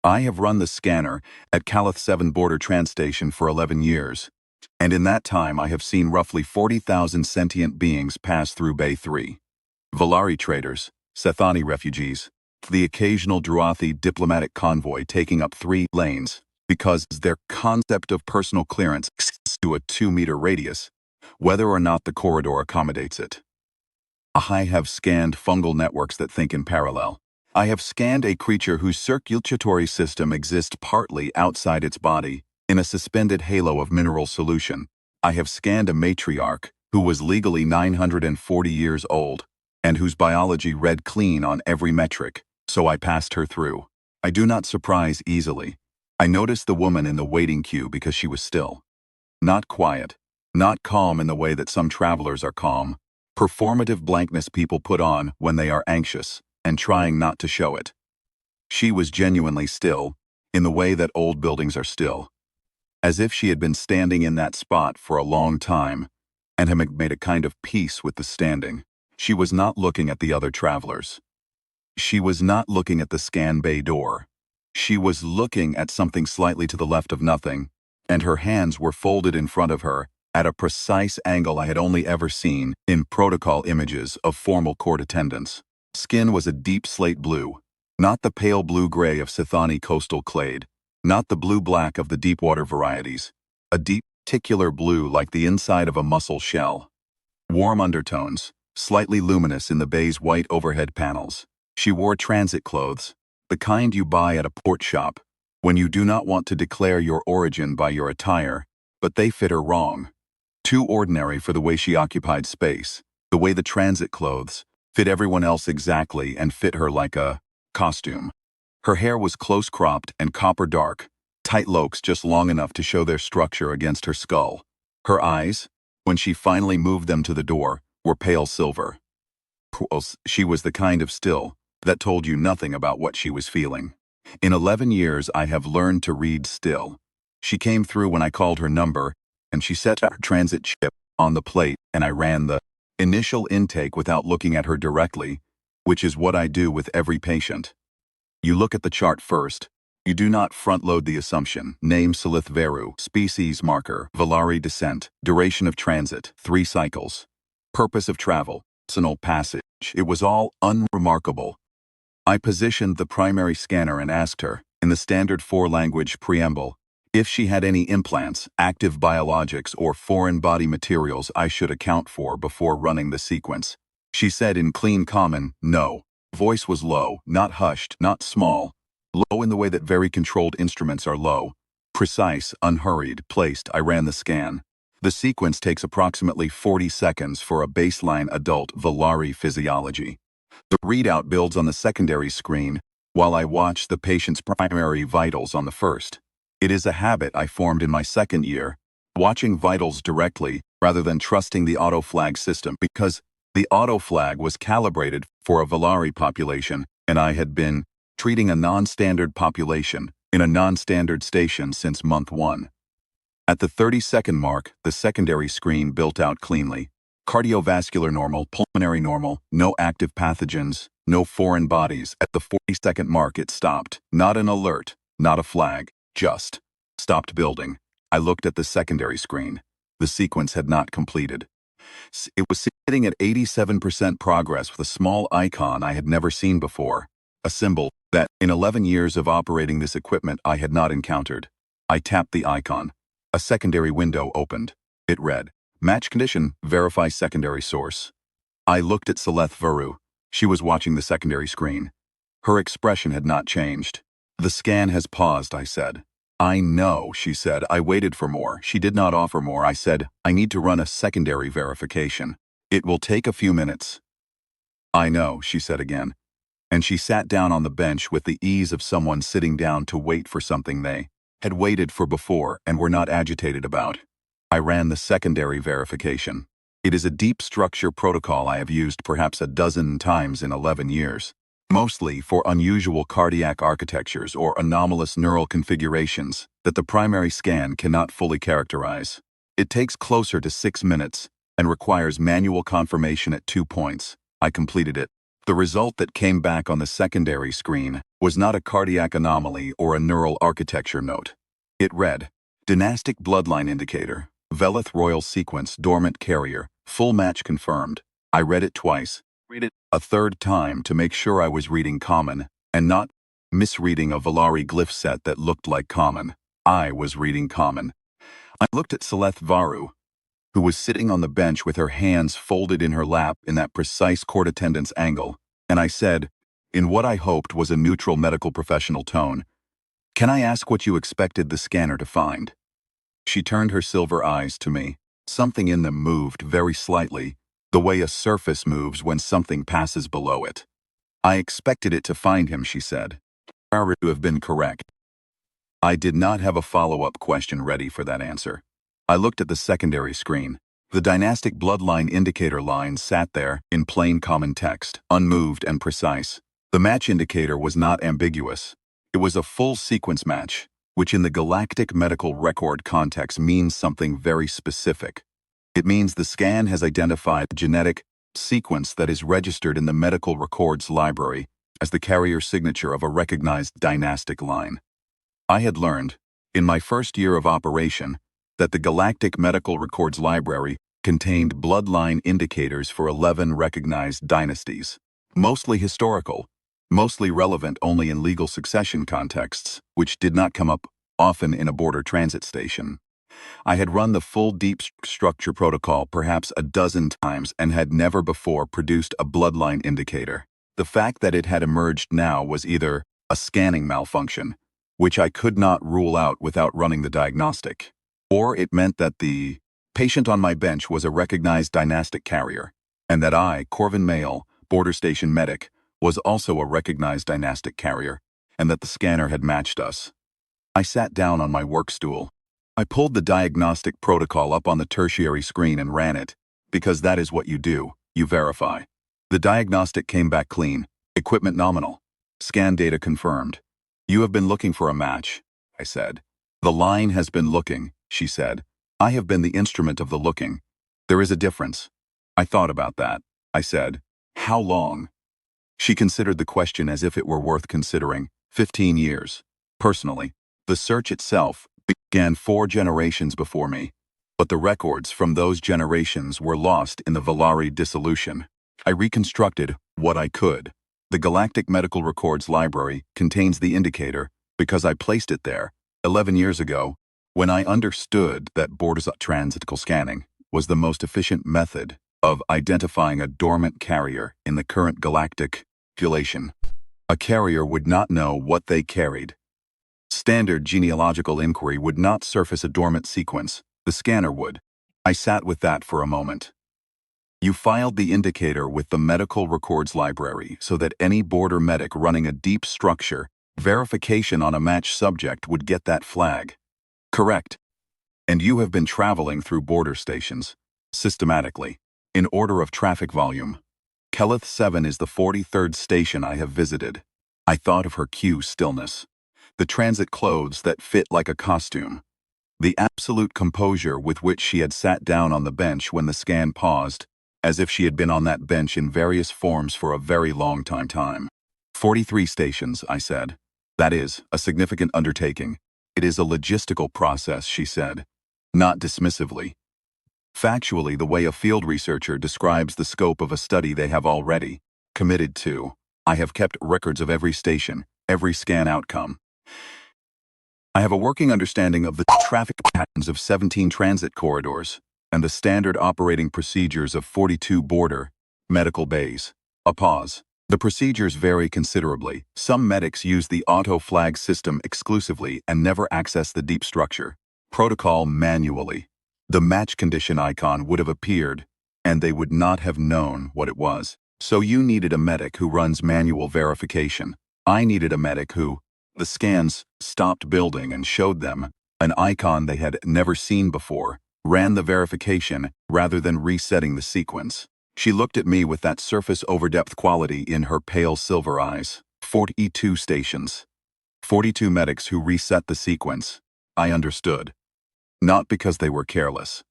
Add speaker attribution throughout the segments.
Speaker 1: I have run the scanner at Calith 7 border trans station for 11 years, and in that time I have seen roughly 40,000 sentient beings pass through Bay 3. Valari traders, Sethani refugees, the occasional Druathi diplomatic convoy taking up 3 lanes because their concept of personal clearance extends to a 2-meter radius, whether or not the corridor accommodates it. I have scanned fungal networks that think in parallel. I have scanned a creature whose circulatory system exists partly outside its body, in a suspended halo of mineral solution. I have scanned a matriarch who was legally 940 years old, and whose biology read clean on every metric, so I passed her through. I do not surprise easily. I noticed the woman in the waiting queue because she was still. Not quiet, not calm in the way that some travelers are calm. Performative blankness people put on when they are anxious and trying not to show it. She was genuinely still, in the way that old buildings are still. As if she had been standing in that spot for a long time and had made a kind of peace with the standing. She was not looking at the other travelers. She was not looking at the scan bay door. She was looking at something slightly to the left of nothing, and her hands were folded in front of her at a precise angle I had only ever seen in protocol images of formal court attendance. Skin was a deep slate blue, not the pale blue-gray of Sethani coastal clade, not the blue-black of the deep-water varieties, a deep, particular blue like the inside of a mussel shell. Warm undertones, slightly luminous in the bay's white overhead panels. She wore transit clothes, the kind you buy at a port shop, when you do not want to declare your origin by your attire, but they fit her wrong. Too ordinary for the way she occupied space, the way the transit clothes fit everyone else exactly and fit her like a costume. Her hair was close-cropped and copper dark, tight locks just long enough to show their structure against her skull. Her eyes, when she finally moved them to the door, were pale silver. She was the kind of still that told you nothing about what she was feeling. In 11 years I have learned to read still. She came through when I called her number, and she set her transit chip on the plate, and I ran the initial intake without looking at her directly, which is what I do with every patient. You look at the chart first. You do not front-load the assumption. Name Salith Veru, species marker, Valari descent, duration of transit, 3 cycles. Purpose of travel, personal passage. It was all unremarkable. I positioned the primary scanner and asked her, in the standard 4-language preamble, if she had any implants, active biologics, or foreign body materials I should account for before running the sequence. She said in clean common, no. Voice was low, not hushed, not small. Low in the way that very controlled instruments are low. Precise, unhurried, placed. I ran the scan. The sequence takes approximately 40 seconds for a baseline adult Valari physiology. The readout builds on the secondary screen while I watch the patient's primary vitals on the first. It is a habit I formed in my second year, watching vitals directly rather than trusting the auto-flag system, because the auto-flag was calibrated for a Valari population, and I had been treating a non-standard population in a non-standard station since month 1. At the 30-second mark, the secondary screen built out cleanly. Cardiovascular normal, pulmonary normal, no active pathogens, no foreign bodies. At the 40-second mark it stopped. Not an alert, not a flag, just stopped building. I looked at the secondary screen. The sequence had not completed. It was sitting at 87% progress with a small icon I had never seen before, a symbol that, in 11 years of operating this equipment, I had not encountered. I tapped the icon. A secondary window opened. It read, Match condition, verify secondary source. I looked at Salith Veru. She was watching the secondary screen. Her expression had not changed. The scan has paused, I said. I know, she said. I waited for more. She did not offer more. I said, I need to run a secondary verification. It will take a few minutes. I know, she said again. And she sat down on the bench with the ease of someone sitting down to wait for something they had waited for before and were not agitated about. I ran the secondary verification. It is a deep structure protocol I have used perhaps a dozen times in 11 years. Mostly for unusual cardiac architectures or anomalous neural configurations that the primary scan cannot fully characterize. It takes closer to 6 minutes and requires manual confirmation at 2 points. I completed it. The result that came back on the secondary screen was not a cardiac anomaly or a neural architecture note. It read, Dynastic bloodline indicator, Velith royal sequence dormant carrier, full match confirmed. I read it twice, read it a third time to make sure I was reading common, and not misreading a Valari glyph set that looked like common. I was reading common. I looked at Seleth Varu, who was sitting on the bench with her hands folded in her lap in that precise court attendance angle, and I said, in what I hoped was a neutral medical professional tone, "Can I ask what you expected the scanner to find?" She turned her silver eyes to me. Something in them moved very slightly, the way a surface moves when something passes below it. I expected it to find him, she said. To have been correct. I did not have a follow-up question ready for that answer. I looked at the secondary screen. The dynastic bloodline indicator line sat there in plain common text, unmoved and precise. The match indicator was not ambiguous. It was a full sequence match, which in the galactic medical record context means something very specific. It means the scan has identified a genetic sequence that is registered in the medical records library as the carrier signature of a recognized dynastic line. I had learned, in my first year of operation, that the Galactic Medical Records Library contained bloodline indicators for 11 recognized dynasties, mostly historical, mostly relevant only in legal succession contexts, which did not come up often in a border transit station. I had run the full deep structure protocol perhaps a dozen times and had never before produced a bloodline indicator. The fact that it had emerged now was either a scanning malfunction, which I could not rule out without running the diagnostic, or it meant that the patient on my bench was a recognized dynastic carrier, and that I, Corvin Male, border station medic, was also a recognized dynastic carrier, and that the scanner had matched us. I sat down on my work stool. I pulled the diagnostic protocol up on the tertiary screen and ran it, because that is what you do, you verify. The diagnostic came back clean, equipment nominal, scan data confirmed. You have been looking for a match, I said. The line has been looking, she said. I have been the instrument of the looking. There is a difference. I thought about that. I said, how long? She considered the question as if it were worth considering. 15 years. Personally, the search itself began 4 generations before me, but the records from those generations were lost in the Valari dissolution. I reconstructed what I could. The Galactic Medical Records Library contains the indicator because I placed it there 11 years ago when I understood that border transitical scanning was the most efficient method of identifying a dormant carrier in the current galactic population. A carrier would not know what they carried. Standard genealogical inquiry would not surface a dormant sequence. The scanner would. I sat with that for a moment. You filed the indicator with the Medical Records Library so that any border medic running a deep structure verification on a matched subject would get that flag. Correct. And you have been traveling through border stations, systematically, in order of traffic volume. Keleth 7 is the 43rd station I have visited. I thought of her cue stillness. The transit clothes that fit like a costume. The absolute composure with which she had sat down on the bench when the scan paused, as if she had been on that bench in various forms for a very long time. 43 stations, I said. That is a significant undertaking. It is a logistical process, she said, not dismissively. Factually, the way a field researcher describes the scope of a study they have already committed to. I have kept records of every station, every scan outcome. I have a working understanding of the traffic patterns of 17 transit corridors and the standard operating procedures of 42 border medical bays. A pause. The procedures vary considerably. Some medics use the auto flag system exclusively and never access the deep structure protocol manually. The match condition icon would have appeared, and they would not have known what it was. So you needed a medic who runs manual verification. I needed a medic who, the scans stopped building and showed them an icon they had never seen before, ran the verification rather than resetting the sequence. She looked at me with that surface overdepth quality in her pale silver eyes. 42 stations. 42 medics who reset the sequence. I understood. Not because they were careless.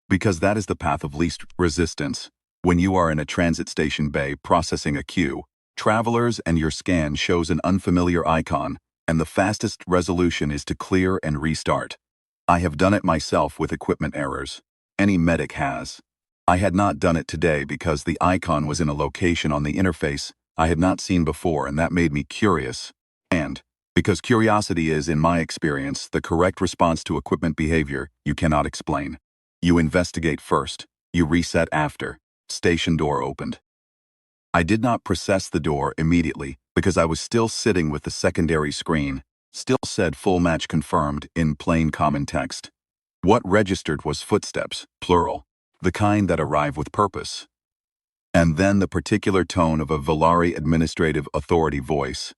Speaker 1: Because that is the path of least resistance. When you are in a transit station bay processing a queue, Travelers, and your scan shows an unfamiliar icon, and the fastest resolution is to clear and restart. I have done it myself with equipment errors. Any medic has. I had not done it today because the icon was in a location on the interface I had not seen before, and that made me curious. And, because curiosity is, in my experience, the correct response to equipment behavior you cannot explain. You investigate first. You reset after. Station door opened. I did not process the door immediately because I was still sitting with the secondary screen. Still said full match confirmed in plain common text. What registered was footsteps, plural, the kind that arrive with purpose. And then the particular tone of a Volari administrative authority voice,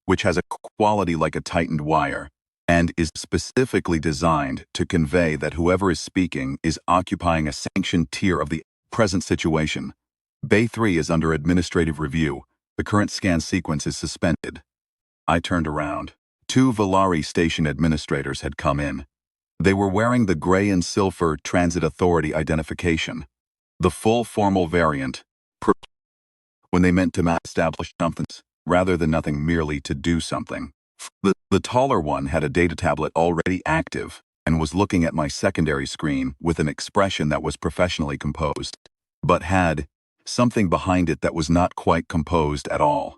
Speaker 1: which has a quality like a tightened wire, and is specifically designed to convey that whoever is speaking is occupying a sanctioned tier of the present situation. Bay 3 is under administrative review. The current scan sequence is suspended. I turned around. 2 Volari station administrators had come in. They were wearing the gray and silver Transit Authority identification, the full formal variant, when they meant to establish something, rather than nothing merely to do something. The taller one had a data tablet already active and was looking at my secondary screen with an expression that was professionally composed, but had something behind it that was not quite composed at all.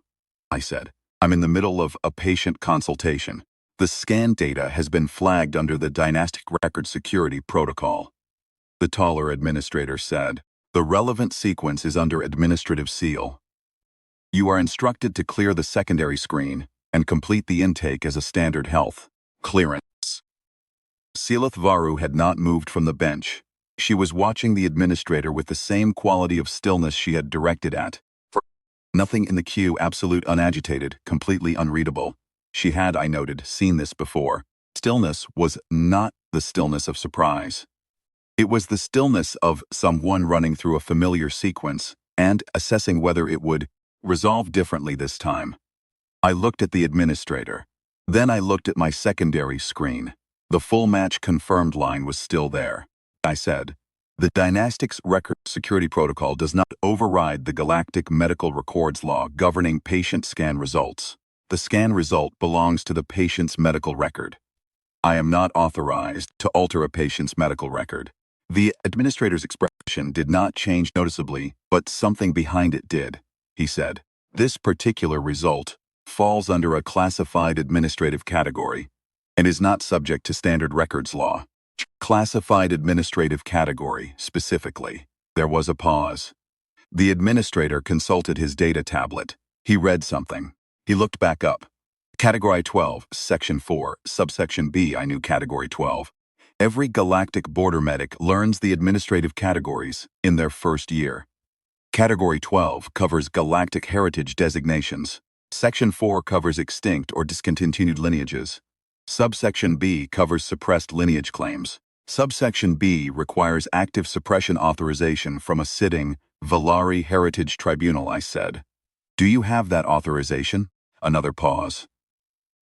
Speaker 1: I said, I'm in the middle of a patient consultation. The scan data has been flagged under the dynastic record security protocol. The taller administrator said, the relevant sequence is under administrative seal. You are instructed to clear the secondary screen and complete the intake as a standard health clearance. Silith Varu had not moved from the bench. She was watching the administrator with the same quality of stillness she had directed at. Nothing in the queue, absolute unagitated, completely unreadable. She had, I noted, seen this before. Stillness was not the stillness of surprise. It was the stillness of someone running through a familiar sequence and assessing whether it would resolve differently this time. I looked at the administrator. Then I looked at my secondary screen. The full match confirmed line was still there. I said, the Dynastic's record security protocol does not override the galactic medical records law governing patient scan results. The scan result belongs to the patient's medical record. I am not authorized to alter a patient's medical record. The administrator's expression did not change noticeably, but something behind it did. He said, this particular result falls under a classified administrative category and is not subject to standard records law. Classified administrative category, specifically. There was a pause. The administrator consulted his data tablet. He read something. He looked back up. Category 12, Section 4, Subsection B. I knew Category 12. Every galactic border medic learns the administrative categories in their first year. Category 12 covers galactic heritage designations. Section 4 covers extinct or discontinued lineages. Subsection B covers suppressed lineage claims. Subsection B requires active suppression authorization from a sitting Volari Heritage Tribunal, I said. Do you have that authorization? Another pause.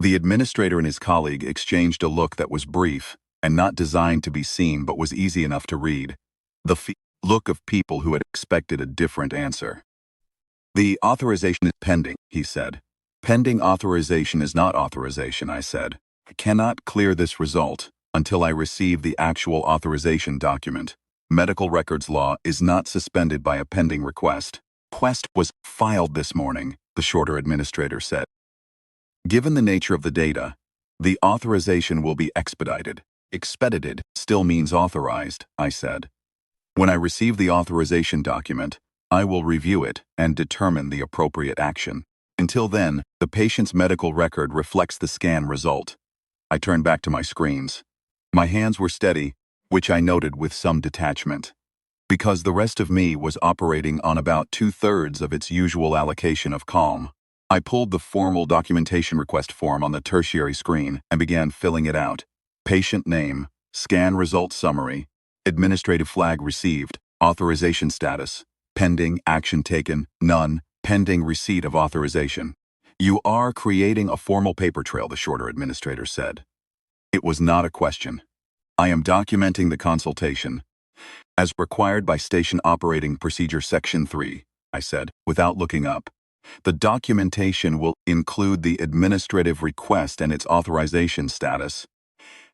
Speaker 1: The administrator and his colleague exchanged a look that was brief and not designed to be seen but was easy enough to read. The look of people who had expected a different answer. The authorization is pending, he said. Pending authorization is not authorization, I said. I cannot clear this result until I receive the actual authorization document. Medical records law is not suspended by a pending request. Request was filed this morning, the shorter administrator said. Given the nature of the data, the authorization will be expedited. Expedited still means authorized, I said. When I receive the authorization document, I will review it and determine the appropriate action. Until then, the patient's medical record reflects the scan result. I turned back to my screens. My hands were steady, which I noted with some detachment, because the rest of me was operating on about 2/3 of its usual allocation of calm. I pulled the formal documentation request form on the tertiary screen and began filling it out. Patient name, scan result summary, administrative flag received, authorization status, pending, action taken, none, pending receipt of authorization. You are creating a formal paper trail, the shorter administrator said. It was not a question. I am documenting the consultation, as required by Station Operating Procedure Section 3, I said, without looking up. The documentation will include the administrative request and its authorization status,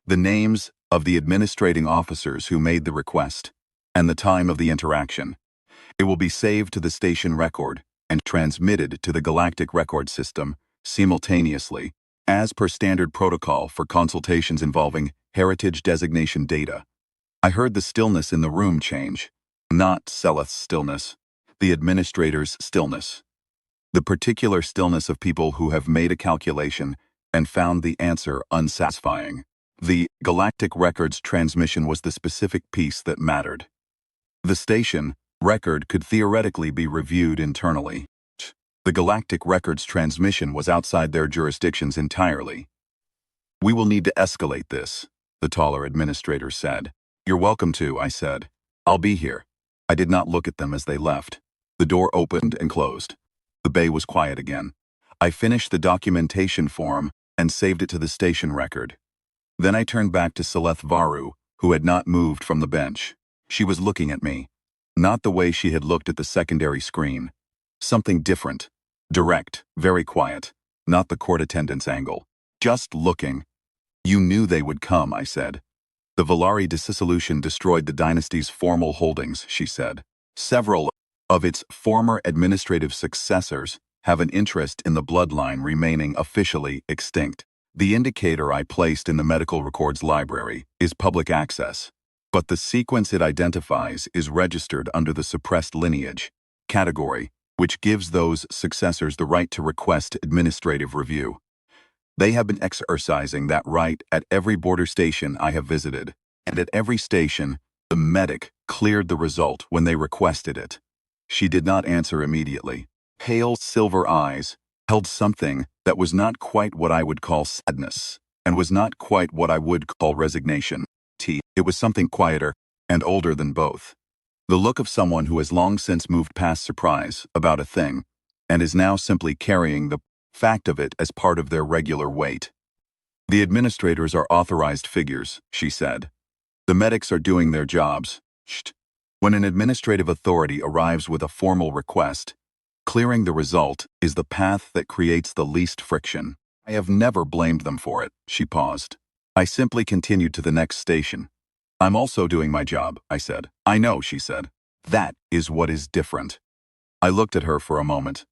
Speaker 1: the names of the administrating officers who made the request, and the time of the interaction. It will be saved to the station record and transmitted to the galactic record system simultaneously, as per standard protocol for consultations involving heritage designation data. I heard the stillness in the room change. Not Seleth's stillness, the administrator's stillness. The particular stillness of people who have made a calculation and found the answer unsatisfying. The galactic records transmission was the specific piece that mattered. The station record could theoretically be reviewed internally. The galactic records transmission was outside their jurisdictions entirely. "We will need to escalate this," the taller administrator said. "You're welcome to," I said. "I'll be here." I did not look at them as they left. The door opened and closed. The bay was quiet again. I finished the documentation form and saved it to the station record. Then I turned back to Seleth Varu, who had not moved from the bench. She was looking at me. Not the way she had looked at the secondary screen. Something different. Direct, very quiet. Not the court attendance angle. Just looking. "You knew they would come," I said. "The Volari dissolution destroyed the dynasty's formal holdings," she said. "Several of its former administrative successors have an interest in the bloodline remaining officially extinct. The indicator I placed in the medical records library is public access, but the sequence it identifies is registered under the suppressed lineage category, which gives those successors the right to request administrative review. They have been exercising that right at every border station I have visited, and at every station, the medic cleared the result when they requested it." She did not answer immediately. Pale silver eyes held something that was not quite what I would call sadness, and was not quite what I would call resignation. It was something quieter and older than both. The look of someone who has long since moved past surprise about a thing, and is now simply carrying the fact of it as part of their regular weight. "The administrators are authorized figures," she said. "The medics are doing their jobs." When an administrative authority arrives with a formal request, clearing the result is the path that creates the least friction. I have never blamed them for it. She paused. I simply continued to the next station. "I'm also doing my job," I said. "I know," she said. "That is what is different." I looked at her for a moment.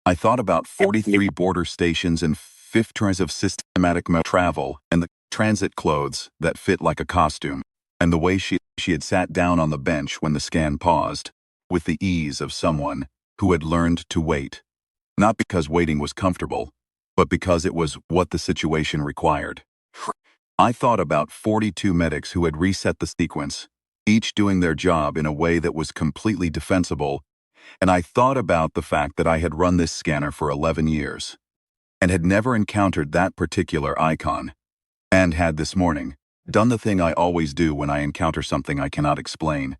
Speaker 1: I thought about 43 border stations and 5 tries of systematic travel and the transit clothes that fit like a costume, and the way she had sat down on the bench when the scan paused, with the ease of someone who had learned to wait. Not because waiting was comfortable, but because it was what the situation required. I thought about 42 medics who had reset the sequence, each doing their job in a way that was completely defensible, and I thought about the fact that I had run this scanner for 11 years, and had never encountered that particular icon, and had this morning done the thing I always do when I encounter something I cannot explain.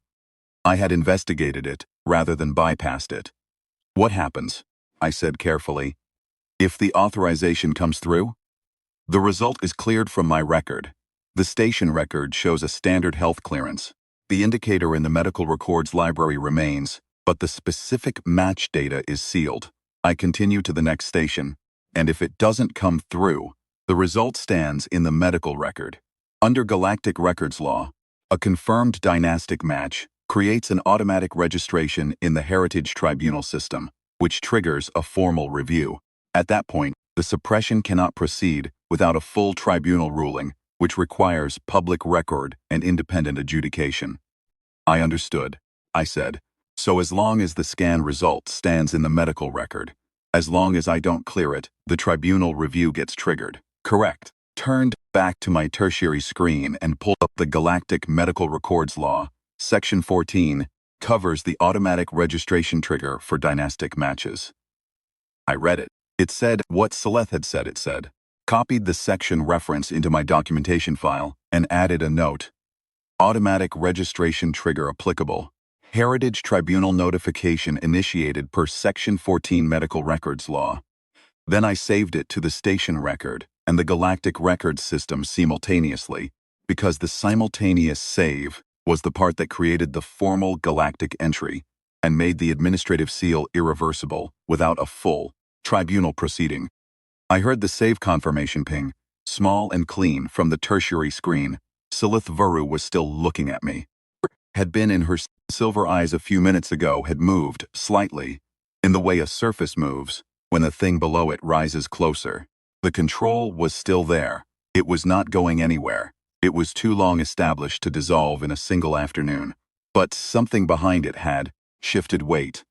Speaker 1: I had investigated it rather than bypassed it. "What happens?" I said carefully. "If the authorization comes through?" "The result is cleared from my record. The station record shows a standard health clearance. The indicator in the medical records library remains, but the specific match data is sealed. I continue to the next station, and if it doesn't come through, the result stands in the medical record. Under galactic records law, a confirmed dynastic match creates an automatic registration in the Heritage Tribunal system, which triggers a formal review. At that point, the suppression cannot proceed without a full tribunal ruling, which requires public record and independent adjudication." "I understood," I said. "So as long as the scan result stands in the medical record, as long as I don't clear it, the tribunal review gets triggered." "Correct." Turned back to my tertiary screen and pulled up the Galactic Medical Records Law. Section 14 covers the automatic registration trigger for dynastic matches. I read it. It said what Seleth had said it said. Copied the section reference into my documentation file and added a note. "Automatic registration trigger applicable. Heritage Tribunal notification initiated per Section 14 Medical Records Law." Then I saved it to the station record and the Galactic Records system simultaneously, because the simultaneous save was the part that created the formal galactic entry. and made the administrative seal irreversible without a full tribunal proceeding. I heard the save confirmation ping, small and clean, from the tertiary screen. Silith Varu was still looking at me. Had been in her silver eyes a few minutes ago had moved, slightly, in the way a surface moves when the thing below it rises closer. The control was still there. It was not going anywhere. It was too long established to dissolve in a single afternoon. But something behind it had shifted weight.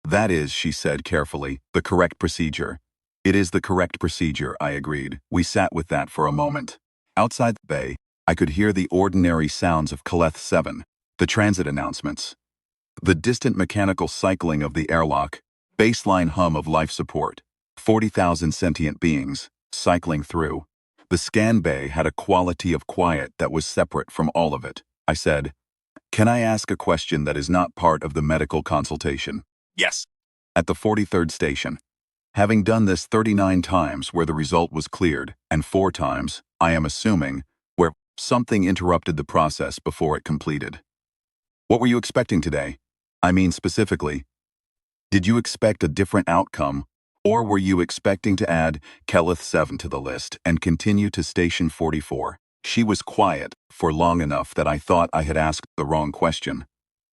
Speaker 1: That is, she said carefully, the correct procedure. It is the correct procedure, I agreed. We sat with that for a moment. Outside the bay, I could hear the ordinary sounds of Caleth 7, the transit announcements, the distant mechanical cycling of the airlock, baseline hum of life support, 40,000 sentient beings cycling through. The scan bay had a quality of quiet that was separate from all of it. I said, "Can I ask a question that is not part of the medical consultation?" "Yes." At the 43rd station. Having done this 39 times where the result was cleared, and 4 times, I am assuming, where something interrupted the process before it completed. What were you expecting today? I mean specifically, did you expect a different outcome, or were you expecting to add Caleth 7 to the list and continue to Station 44? She was quiet for long enough that I thought I had asked the wrong question.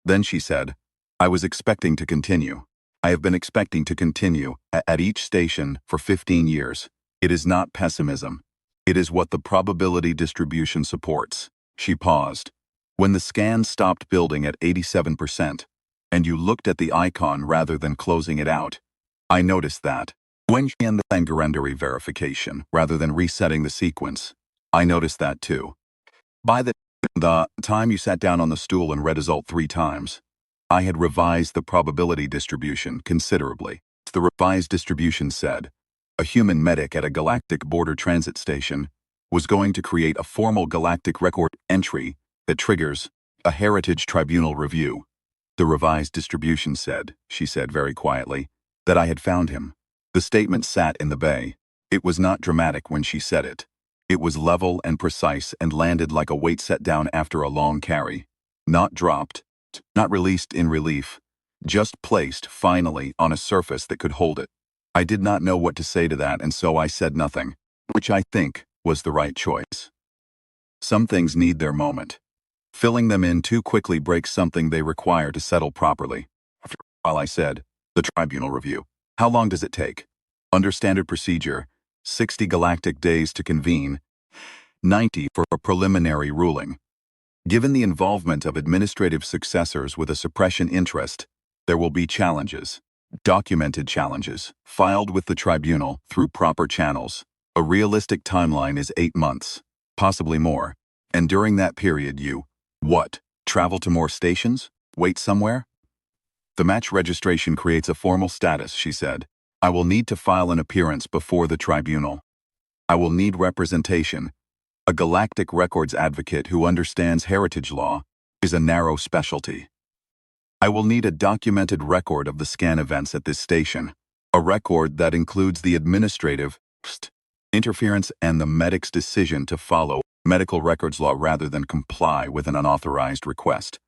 Speaker 1: Then she said, "I was expecting to continue. I have been expecting to continue at each station for 15 years. It is not pessimism. It is what the probability distribution supports." She paused. When the scan stopped building at 87%, and you looked at the icon rather than closing it out, I noticed that. When she and the Thangarendari verification rather than resetting the sequence, I noticed that too. By the time you sat down on the stool and read result 3 times, I had revised the probability distribution considerably. The revised distribution said, a human medic at a galactic border transit station was going to create a formal galactic record entry that triggers a heritage tribunal review. The revised distribution said, she said very quietly, that I had found him. The statement sat in the bay. It was not dramatic when she said it. It was level and precise and landed like a weight set down after a long carry. Not dropped, not released in relief, just placed, finally, on a surface that could hold it. I did not know what to say to that, and so I said nothing, which I think was the right choice. Some things need their moment. Filling them in too quickly breaks something they require to settle properly. After a while I said, the tribunal review. How long does it take? Under standard procedure, 60 galactic days to convene, 90 for a preliminary ruling. Given the involvement of administrative successors with a suppression interest, there will be challenges, documented challenges, filed with the tribunal through proper channels. A realistic timeline is 8 months, possibly more, and during that period you, what, travel to more stations? Wait somewhere? The match registration creates a formal status, she said. I will need to file an appearance before the tribunal. I will need representation. A galactic records advocate who understands heritage law is a narrow specialty. I will need a documented record of the scan events at this station, a record that includes the administrative interference and the medic's decision to follow medical records law rather than comply with an unauthorized request.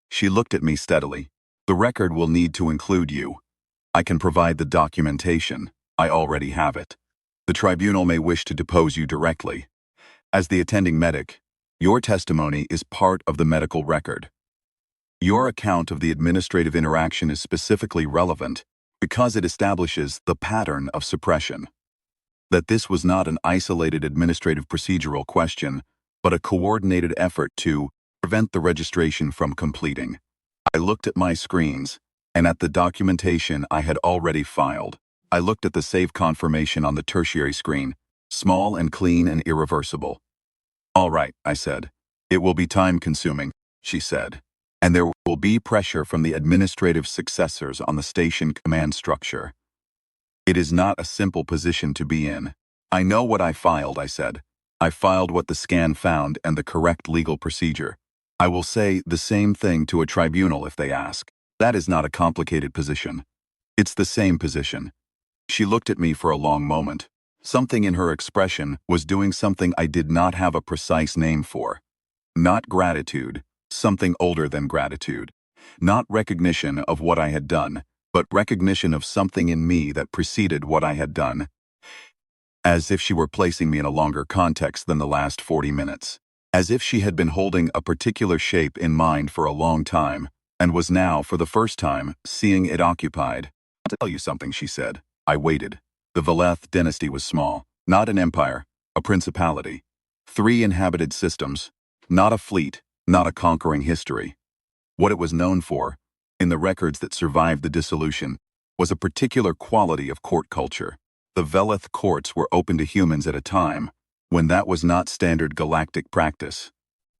Speaker 1: She looked at me steadily. The record will need to include you. I can provide the documentation. I already have it. The tribunal may wish to depose you directly. As the attending medic, your testimony is part of the medical record. Your account of the administrative interaction is specifically relevant because it establishes the pattern of suppression. That this was not an isolated administrative procedural question, but a coordinated effort to prevent the registration from completing. I looked at my screens, and at the documentation I had already filed. I looked at the save confirmation on the tertiary screen, small and clean and irreversible. All right, I said. It will be time-consuming, she said, and there will be pressure from the administrative successors on the station command structure. It is not a simple position to be in. I know what I filed, I said. I filed what the scan found and the correct legal procedure. I will say the same thing to a tribunal if they ask. That is not a complicated position. It's the same position. She looked at me for a long moment. Something in her expression was doing something I did not have a precise name for. Not gratitude, something older than gratitude. Not recognition of what I had done, but recognition of something in me that preceded what I had done, as if she were placing me in a longer context than the last 40 minutes. As if she had been holding a particular shape in mind for a long time, and was now, for the first time, seeing it occupied. "I'll tell you something," she said. I waited. The Veleth dynasty was small, not an empire, a principality. 3 inhabited systems, not a fleet, not a conquering history. What it was known for, in the records that survived the dissolution, was a particular quality of court culture. The Veleth courts were open to humans at a time when that was not standard galactic practice.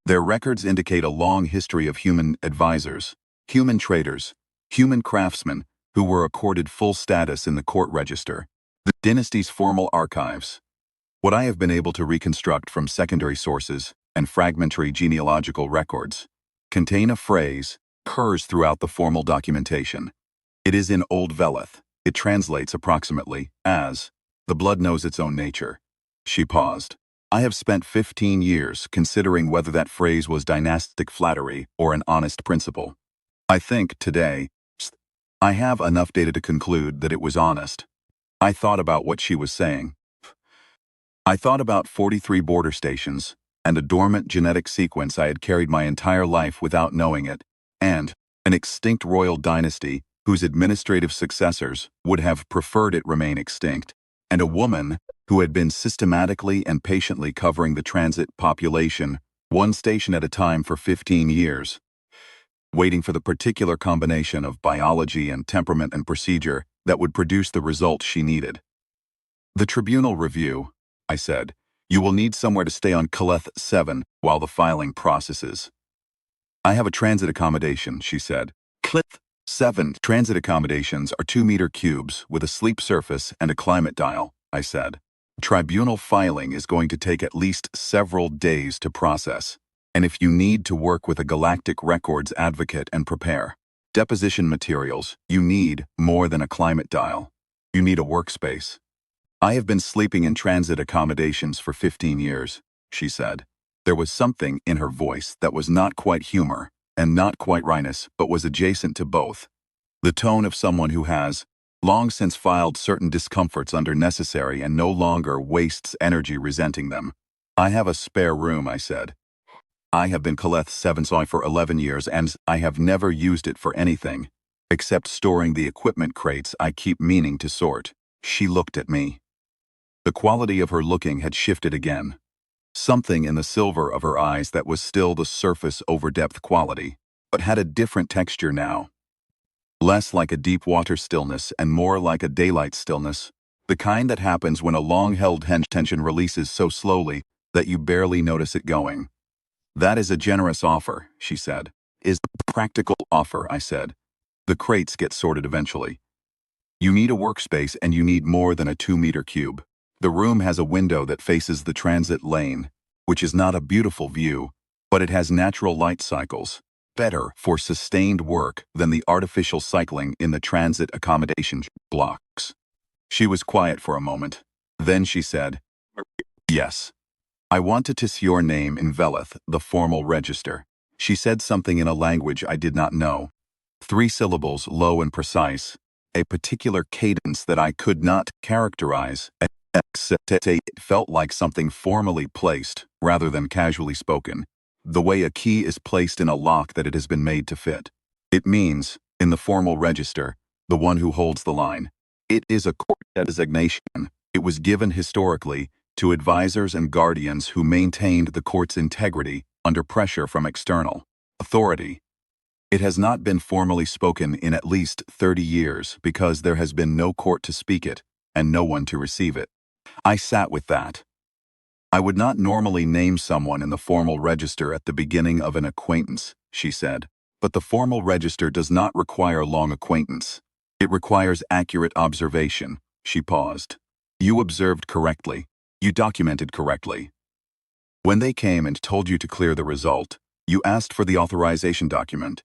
Speaker 1: Their records indicate a long history of human advisors, human traders, human craftsmen who were accorded full status in the court register. The dynasty's formal archives. What I have been able to reconstruct from secondary sources and fragmentary genealogical records contain a phrase occurs throughout the formal documentation. It is in Old Veleth. It translates approximately as, "The blood knows its own nature." She paused. I have spent 15 years considering whether that phrase was dynastic flattery or an honest principle. I think, today, I have enough data to conclude that it was honest. I thought about what she was saying. I thought about 43 border stations, and a dormant genetic sequence I had carried my entire life without knowing it, and an extinct royal dynasty whose administrative successors would have preferred it remain extinct, and a woman who had been systematically and patiently covering the transit population, one station at a time for 15 years, waiting for the particular combination of biology and temperament and procedure that would produce the result she needed. "The tribunal review," I said. "You will need somewhere to stay on Caleth 7 while the filing processes." "I have a transit accommodation," she said. Caleth 7 transit accommodations are 2-meter cubes with a sleep surface and a climate dial, I said. "Tribunal filing is going to take at least several days to process, and if you need to work with a galactic records advocate and prepare deposition materials, you need more than a climate dial. You need a workspace." "I have been sleeping in transit accommodations for 15 years, she said. There was something in her voice that was not quite humor and not quite wryness, but was adjacent to both. The tone of someone who has long since filed certain discomforts under necessary and no longer wastes energy resenting them. "I have a spare room," I said. "I have been Caleth 7 soy for 11 years and I have never used it for anything, except storing the equipment crates I keep meaning to sort." She looked at me. The quality of her looking had shifted again. Something in the silver of her eyes that was still the surface over-depth quality, but had a different texture now. Less like a deep water stillness and more like a daylight stillness, the kind that happens when a long-held tension releases so slowly that you barely notice it going. "That is a generous offer," she said. "Is a practical offer," I said. "The crates get sorted eventually. You need a workspace and you need more than a 2-meter cube. The room has a window that faces the transit lane, which is not a beautiful view, but it has natural light cycles, better for sustained work than the artificial cycling in the transit accommodation blocks." She was quiet for a moment. Then she said, "Yes. I wanted to see your name in Veleth, the formal register." She said something in a language I did not know. 3 syllables, low and precise, a particular cadence that I could not characterize. It felt like something formally placed, rather than casually spoken. The way a key is placed in a lock that it has been made to fit. It means, in the formal register, the one who holds the line. It is a court designation. It was given historically to advisors and guardians who maintained the court's integrity under pressure from external authority. It has not been formally spoken in at least 30 years because there has been no court to speak it and no one to receive it. I sat with that. "I would not normally name someone in the formal register at the beginning of an acquaintance," she said. "But the formal register does not require long acquaintance. It requires accurate observation." She paused. "You observed correctly. You documented correctly. When they came and told you to clear the result, you asked for the authorization document.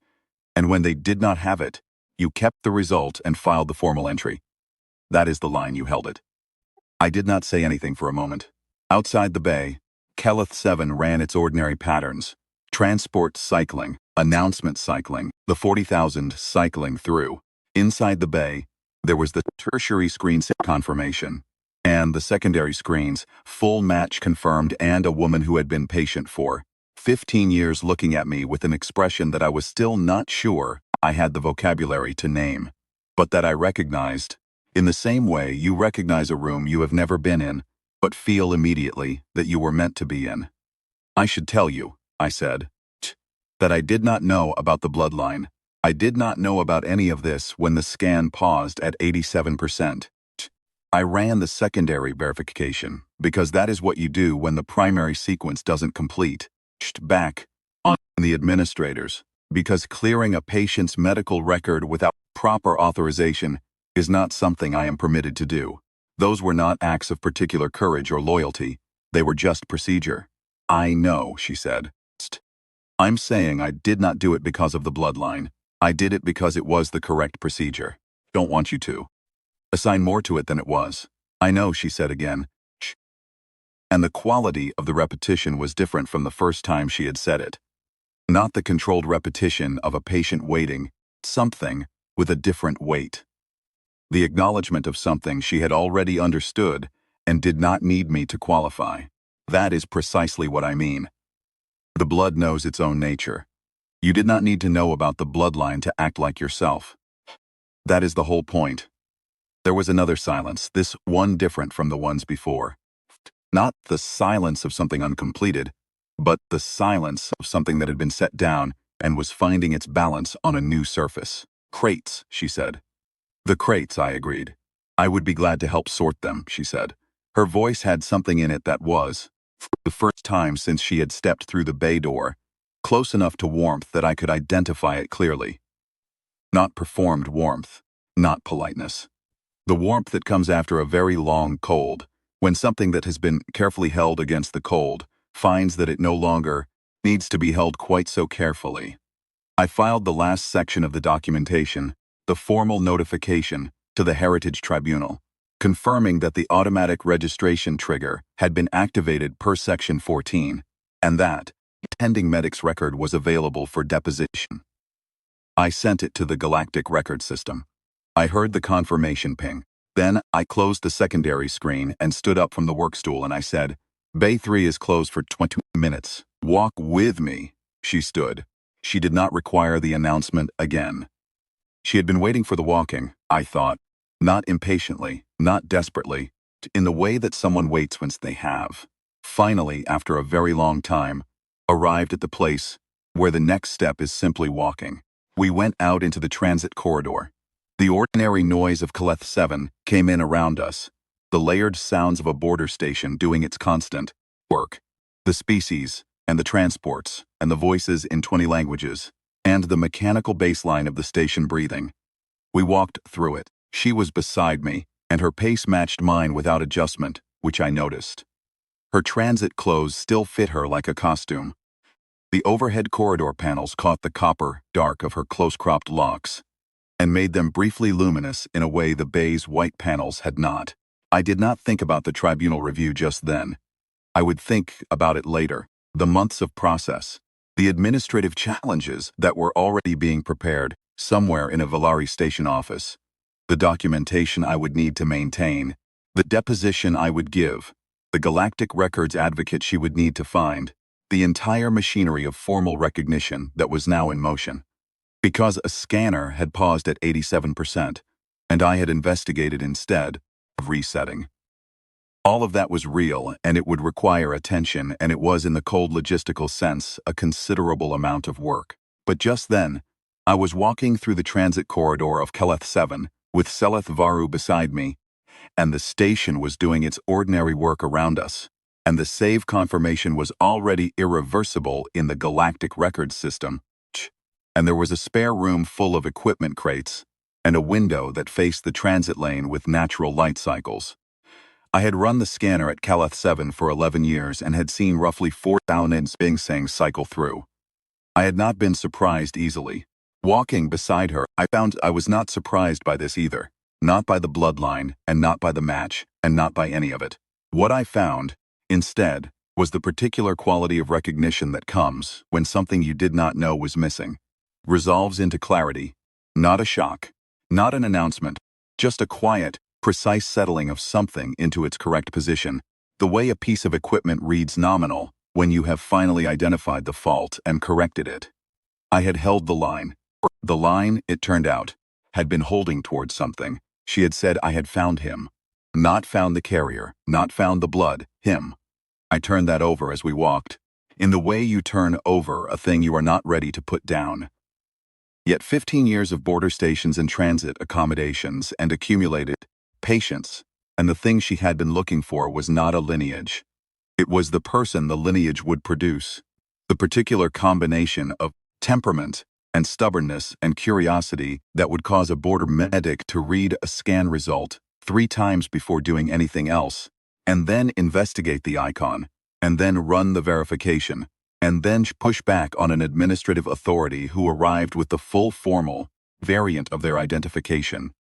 Speaker 1: And when they did not have it, you kept the result and filed the formal entry. That is the line you held it." I did not say anything for a moment. Outside the bay, Caleth 7 ran its ordinary patterns. transport cycling, announcement cycling, the 40,000 cycling through. Inside the bay, there was the tertiary screen confirmation, and the secondary screens, full match confirmed, and a woman who had been patient for 15 years looking at me with an expression that I was still not sure I had the vocabulary to name, but that I recognized. In the same way you recognize a room you have never been in, but feel immediately that you were meant to be in. I should tell you, I said, that I did not know about the bloodline. I did not know about any of this when the scan paused at 87%. I ran the secondary verification, because that is what you do when the primary sequence doesn't complete. Back on the administrators, because clearing a patient's medical record without proper authorization is not something I am permitted to do. Those were not acts of particular courage or loyalty. They were just procedure. I know, she said. I'm saying I did not do it because of the bloodline. I did it because it was the correct procedure. Don't want you to assign more to it than it was. I know, she said again. And the quality of the repetition was different from the first time she had said it. Not the controlled repetition of a patient waiting, something with a different weight. The acknowledgement of something she had already understood and did not need me to qualify. That is precisely what I mean. The blood knows its own nature. You did not need to know about the bloodline to act like yourself. That is the whole point. There was another silence, this one different from the ones before. Not the silence of something uncompleted, but the silence of something that had been set down and was finding its balance on a new surface. Crates, she said. The crates, I agreed. I would be glad to help sort them, she said. Her voice had something in it that was, for the first time since she had stepped through the bay door, close enough to warmth that I could identify it clearly. Not performed warmth, not politeness. The warmth that comes after a very long cold, when something that has been carefully held against the cold finds that it no longer needs to be held quite so carefully. I filed the last section of the documentation, the formal notification, to the Heritage Tribunal, confirming that the automatic registration trigger had been activated per Section 14, and that the attending medic's record was available for deposition. I sent it to the galactic record system. I heard the confirmation ping. Then I closed the secondary screen and stood up from the workstool, and I said, Bay 3 is closed for 20 minutes. Walk with me. She stood. She did not require the announcement again. She had been waiting for the walking, I thought, not impatiently, not desperately, in the way that someone waits once they have. Finally, after a very long time, arrived at the place where the next step is simply walking. We went out into the transit corridor. The ordinary noise of Caleth 7 came in around us, the layered sounds of a border station doing its constant work, the species and the transports and the voices in 20 languages, and the mechanical baseline of the station breathing. We walked through it. She was beside me, and her pace matched mine without adjustment, which I noticed. Her transit clothes still fit her like a costume. The overhead corridor panels caught the copper dark of her close-cropped locks and made them briefly luminous in a way the bay's white panels had not. I did not think about the tribunal review just then. I would think about it later. The months of process, the administrative challenges that were already being prepared somewhere in a Volari station office, the documentation I would need to maintain, the deposition I would give, the galactic records advocate she would need to find, the entire machinery of formal recognition that was now in motion. Because a scanner had paused at 87%, and I had investigated instead of resetting. All of that was real, and it would require attention, and it was, in the cold logistical sense, a considerable amount of work. But just then, I was walking through the transit corridor of Caleth 7, with Seleth Varu beside me, and the station was doing its ordinary work around us, and the save confirmation was already irreversible in the galactic records system. And there was a spare room full of equipment crates, and a window that faced the transit lane with natural light cycles. I had run the scanner at Caleth 7 for 11 years and had seen roughly 4,000 Bingsang cycle through. I had not been surprised easily. Walking beside her, I found I was not surprised by this either. Not by the bloodline, and not by the match, and not by any of it. What I found, instead, was the particular quality of recognition that comes when something you did not know was missing. Resolves into clarity, not a shock, not an announcement, just a quiet, precise settling of something into its correct position, the way a piece of equipment reads nominal when you have finally identified the fault and corrected it. I had held the line. The line, it turned out, had been holding towards something. She had said I had found him. Not found the carrier, not found the blood, him. I turned that over as we walked, in the way you turn over a thing you are not ready to put down. Yet 15 years of border stations and transit accommodations and accumulated patience, and the thing she had been looking for was not a lineage. It was the person the lineage would produce. The particular combination of temperament and stubbornness and curiosity that would cause a border medic to read a scan result 3 times before doing anything else, and then investigate the icon, and then run the verification, and then push back on an administrative authority who arrived with the full formal variant of their identification,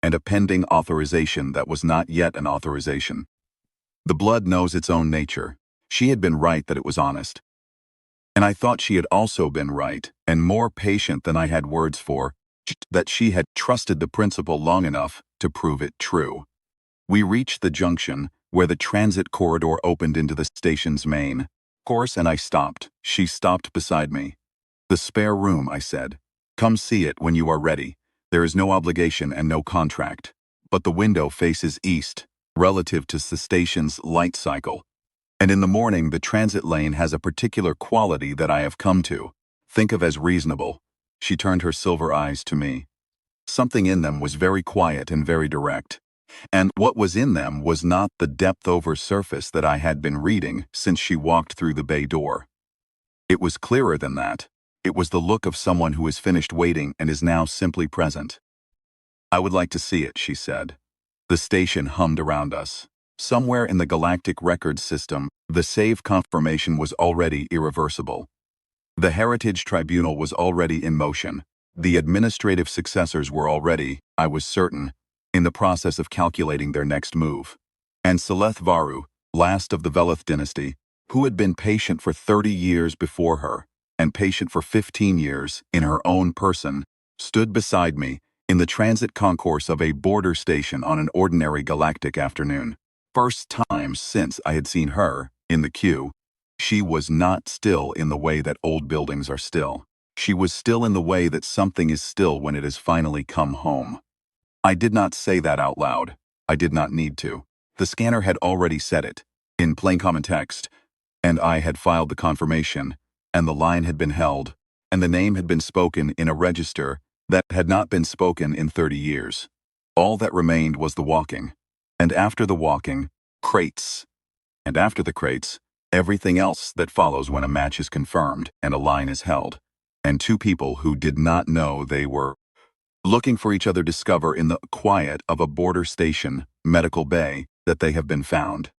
Speaker 1: and a pending authorization that was not yet an authorization. The blood knows its own nature. She had been right that it was honest. And I thought she had also been right, and more patient than I had words for, that she had trusted the principle long enough to prove it true. We reached the junction, where the transit corridor opened into the station's main course, and I stopped. She stopped beside me. "The spare room," I said. "Come see it when you are ready. There is no obligation and no contract. But the window faces east, relative to the station's light cycle. And in the morning the transit lane has a particular quality that I have come to think of as reasonable." She turned her silver eyes to me. Something in them was very quiet and very direct. And what was in them was not the depth over surface that I had been reading since she walked through the bay door. It was clearer than that. It was the look of someone who has finished waiting and is now simply present. "I would like to see it," she said. The station hummed around us. Somewhere in the galactic record system, the save confirmation was already irreversible. The Heritage Tribunal was already in motion. The administrative successors were already, I was certain, in the process of calculating their next move. And Seleth Varu, last of the Veleth dynasty, who had been patient for 30 years before her, and patient for 15 years in her own person, stood beside me in the transit concourse of a border station on an ordinary galactic afternoon. First time since I had seen her, in the queue. She was not still in the way that old buildings are still. She was still in the way that something is still when it has finally come home. I did not say that out loud. I did not need to. The scanner had already said it, in plain common text, and I had filed the confirmation, and the line had been held, and the name had been spoken in a register that had not been spoken in 30 years. All that remained was the walking. And after the walking, crates. And after the crates, everything else that follows when a match is confirmed and a line is held. And 2 people who did not know they were looking for each other discover in the quiet of a border station medical bay that they have been found.